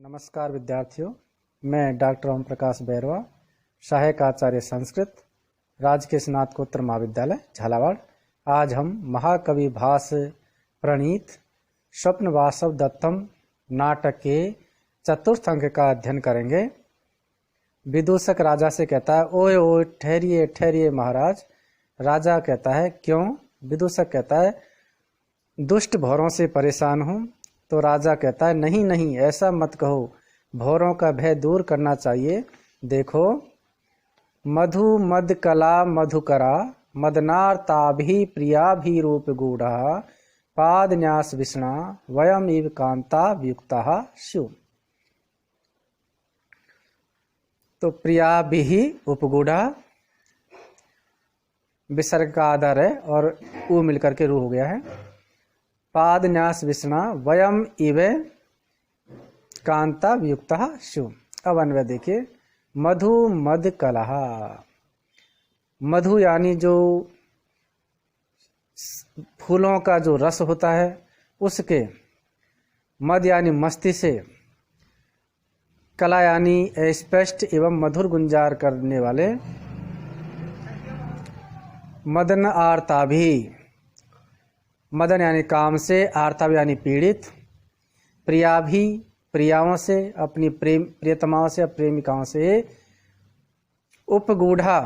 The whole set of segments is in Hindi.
नमस्कार विद्यार्थियों, मैं डॉक्टर ओम प्रकाश बैरवा, सहायक आचार्य संस्कृत, राजकीय स्नातकोत्तर महाविद्यालय झालावाड़। आज हम महाकवि भास प्रणीत स्वप्न वासव दत्तम नाटक के चतुर्थ अंक का अध्ययन करेंगे। विदूषक राजा से कहता है, ओए ओए ठहरिए ठहरिए महाराज। राजा कहता है, क्यों? विदूषक कहता है, दुष्ट भौरों से परेशान हूँ। तो राजा कहता है, नहीं नहीं, ऐसा मत कहो, भौरों का भय दूर करना चाहिए। देखो, मधु मद कला मधुकरा मदनार्ताभि प्रियाभि रूप गूढ़ा पाद न्यास विष्णा वयम इव कांता वियुक्ता स्यु। तो प्रियाभि उपगूढ़ा विसर्ग का आधार है और ऊ मिलकर के रू हो गया है। पाद न्यास विष्णा वयम इव कांता वियुक्ता स्यु। अब अन्वय देखिए, मधु मद कलह। मधु यानी जो फूलों का जो रस होता है उसके, मद यानी मस्ती से, कला यानी स्पष्ट एवं मधुर गुंजार करने वाले, मदन आर्ताभि, मदन यानी काम से, आर्ताभ यानी पीड़ित, प्रियाभि प्रियाओं से, अपनी प्रियतमाओं से, प्रेमिकाओं से, उपगूढ़ा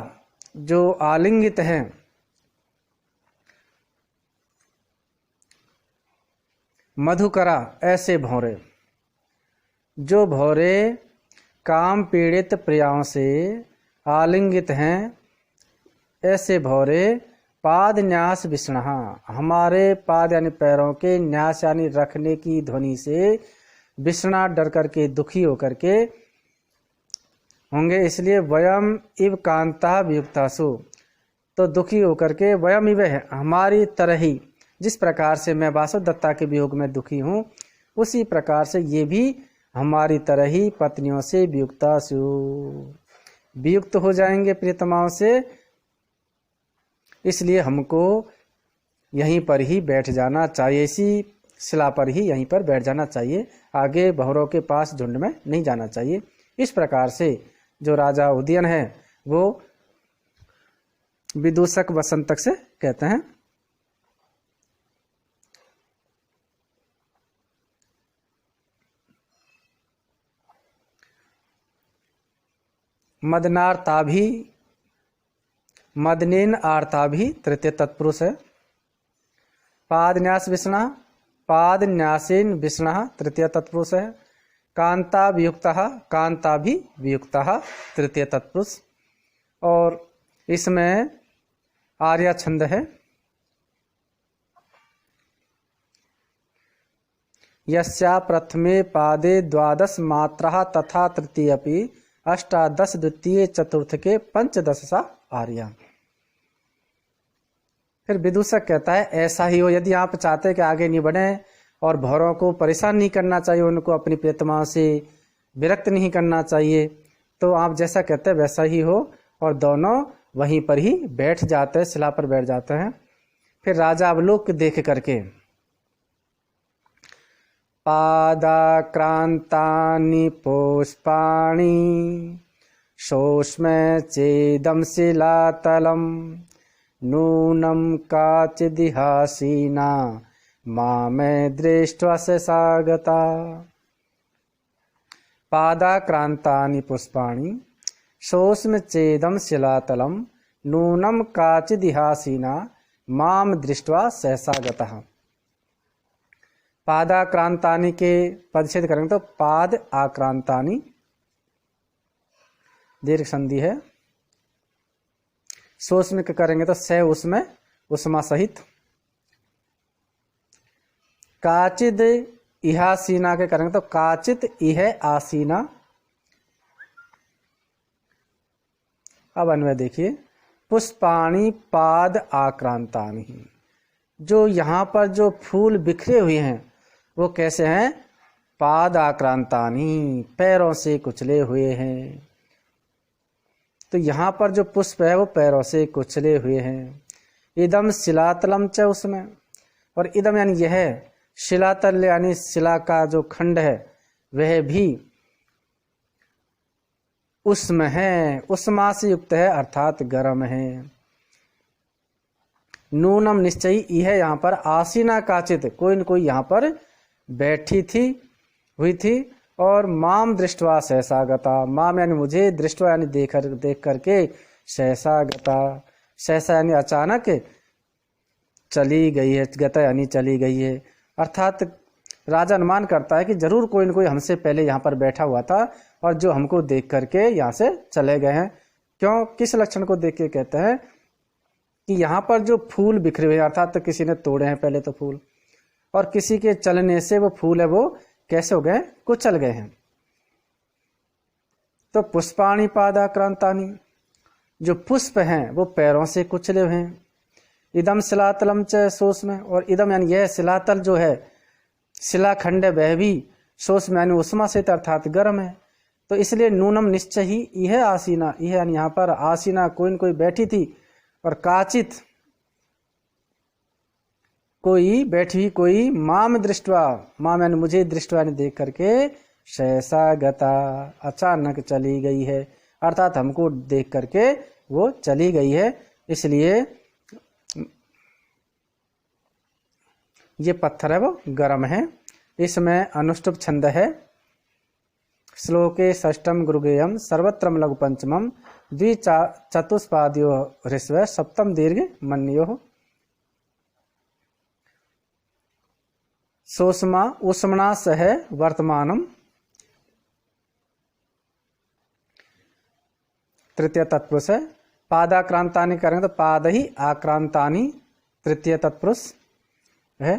जो आलिंगित हैं, मधुकरा ऐसे भौरे, जो भौरे काम पीड़ित प्रियाओं से आलिंगित हैं, ऐसे भौरे पाद न्यास विष्णा, हमारे पाद यानी पैरों के, न्यास यानी रखने की ध्वनि से, विष्णा डर करके, दुखी होकर के होंगे, इसलिए वयम इव कांता वियुक्तासु। तो दुखी होकर के, वयम इव है हमारी तरह ही, जिस प्रकार से मैं वासव दत्ता के वियोग में दुखी हूँ, उसी प्रकार से ये भी हमारी तरह ही पत्नियों से वियुक्तासु, वियुक्त हो जाएंगे प्रियतमाओं से। इसलिए हमको यहीं पर ही बैठ जाना चाहिए, इसी शिला पर ही यहीं पर बैठ जाना चाहिए, आगे भौरों के पास झुंड में नहीं जाना चाहिए। इस प्रकार से जो राजा उदयन है वो विदूषक वसंतक से कहते हैं। मदनार्ताभि, मदनेन आर्ताभि तृतीय तत्पुरुष है। पाद न्यास विष्णा, पाद न्यासेन विष्णा तृतीय तत्पुरुष है। कांता वियुक्ता, कांता भी वियुक्ता तृतीय तत्पुरुष। और इसमें आर्या छंद है। यस्या प्रथमे पादे द्वादश मात्रा तथा तृतीयपि अष्टादश द्वितीय चतुर्थ के पंचदश सा आर्या। फिर विदूषक कहता है, ऐसा ही हो। यदि आप चाहते हैं कि आगे नहीं बढ़े और भौरों को परेशान नहीं करना चाहिए, उनको अपनी प्रियतमाओं से विरक्त नहीं करना चाहिए, तो आप जैसा कहते हैं वैसा ही हो। और दोनों वहीं पर ही बैठ जाते हैं, शिला पर बैठ जाते हैं। फिर राजा अवलोक देख करके, पादाक्रांतानि पुष्पाणि शोष्मे चेदं शिलातलम नूनं काचिदिहासीना मामे दृष्ट्वा ससागता। पादाक्रांतानि पुष्पाणि शोष्म चेदं शिलातलम नूनं काचिदिहासीना माम दृष्ट्वा सहसागता। पादाक्रांतानि के पदच्छेद करेंगे तो पाद आक्रांतानि, दीर्घ संधि है। शोष्म के करेंगे तो सह उसमें उष्मा सहित। काचिद इहासीना के करेंगे तो काचित इह आसीना। अब अन्वय देखिए, पुष्पाणि पाद आक्रांतानि, जो यहाँ पर जो फूल बिखरे हुए हैं वो कैसे हैं? पाद आक्रांतानि, पैरों से कुचले हुए हैं। तो यहाँ पर जो पुष्प है वो पैरों से कुचले हुए हैं। इदम शिलातलम च, उसमें, और इदम यानी यह, शिलातल यानी शिला का जो खंड है, वह भी उष्म है, उष्मा से युक्त है अर्थात गर्म है। नूनम निश्चयी यह यहाँ पर आसीना काचित, कोई न कोई यहाँ पर बैठी थी, हुई थी। और माम दृष्टवा सहसा गता, माम यानी मुझे, दृष्टवा यानी देख करके, सहसा गता, सहसा यानी अचानक, चली गई है, गता यानी चली गई है। अर्थात राजा अनुमान करता है कि जरूर कोई न कोई हमसे पहले यहाँ पर बैठा हुआ था और जो हमको देख करके यहाँ से चले गए हैं। क्यों, किस लक्षण को देख के कहते हैं कि यहाँ पर जो फूल बिखरे हुए, अर्थात तो किसी ने तोड़े हैं पहले तो फूल, और किसी के चलने से वो फूल है वो कैसे हो गए, कुचल गए हैं। तो पुष्पाणि पादाक्रांतानि, जो पुष्प हैं वो पैरों से कुचले हुए हैं। इदम शिलातलम च सोस में, और इदम यानी यह शिलातल जो है, शिलाखंड वह भी सोस में यानी उष्मा से अर्थात गर्म है। तो इसलिए नूनम निश्चय ही यह आसीना, यह यानी यहाँ पर आसीना कोई न कोई बैठी थी, और काचित कोई बैठी हुई, कोई माम दृष्टवा, माम यानी मुझे, दृष्टवा यानी देख करके, सहसा गता अचानक चली गई है, अर्थात हमको देख करके वो चली गई है। इसलिए ये पत्थर है वो गर्म है। इसमें अनुष्टुप छंद है। श्लोके षष्ठम गुरुगेयम सर्वत्रम लघु पंचमम द्विचतुष्पाद्यो ह्रस्व सप्तम दीर्घ मन्यो। सोष्मा उष्मणा सह वर्तमानम, तृतीय तत्पुरुष है। पादाक्रांतानि करेंगे तो पाद ही आक्रांतानि तृतीय तत्पुरुष है।